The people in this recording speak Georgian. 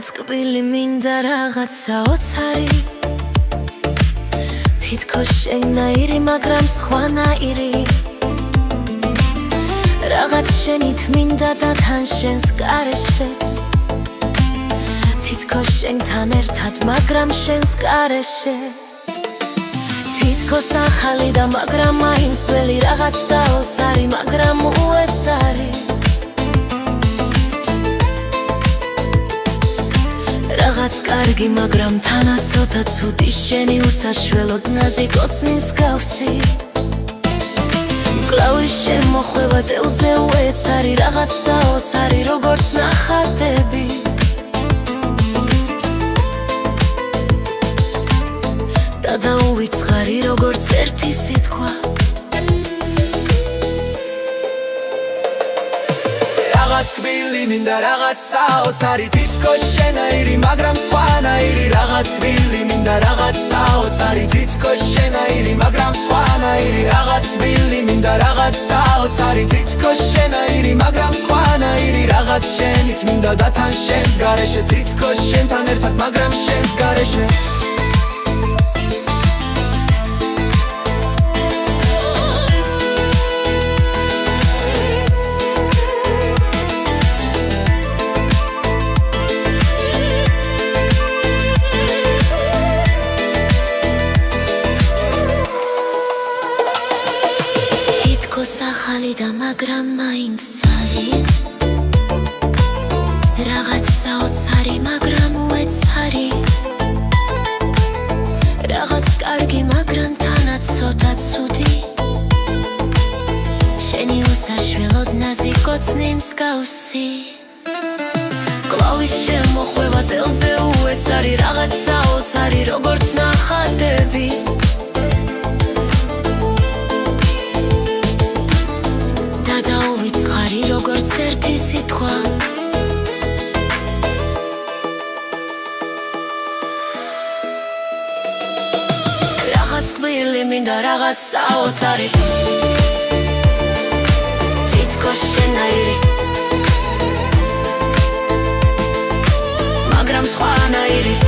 Რაღაც კბილი მინდა რაღაცა ოცარი თითქოს შენნაირი მაგრამ სხვანაირი რაღაც შენით მინდა და თან შენს გარეშეც თითქოს შენთან ერთად მაგრამ შენს გარეშე თითქოს ახალი და მაგრამ მაინც ძველი რაღაცა ოცარი მაგრამ უეცარი რაღაც კარგი მაგრამ თანაც ცოტა ცუდი შენი უსაშველოდ ნაზი კოცნის გავსი მკლავის შემოხვევა წელზე უეცარი რაღაცა ოცარი როგორც ნახატები და დაუვიწყარი როგორც ერთი სიტყვა რაღაც კბილი მინდა რაღაცა ოცარი თითქოს შენაირი მაგრამ სხვანაირი რაღაც კბილი მინდა რაღაცა ოცარი თითქოს შენაირი მაგრამ სხვანაირი რაღაც კბილი მინდა რაღაცა ოცარი თითქოს შენაირი მაგრამ სხვანაირი რაღაც შენით მინდა და თან შენს გარეშე თითქოს შენთან ერთად მაგრამ შენს გარეშე ახალი და მაგრამ მაინც ძალი რაღაცა ოცარი მაგრამ უეცარი რაღაც კარგი მაგრამ თანაც ცოტა ცუდი შენი უსაშველოდ ნაზი კოცნი მსგავსი მკლავის შემოხვევა წელზე უეცარი რაღაცა ოცარი როგორც ნახატები როგორც ერთი სიტყვა რაღაც კბილი მინდა რაღაცა ოცარი თითქოს შენაირი მაგრამ სხვანაირი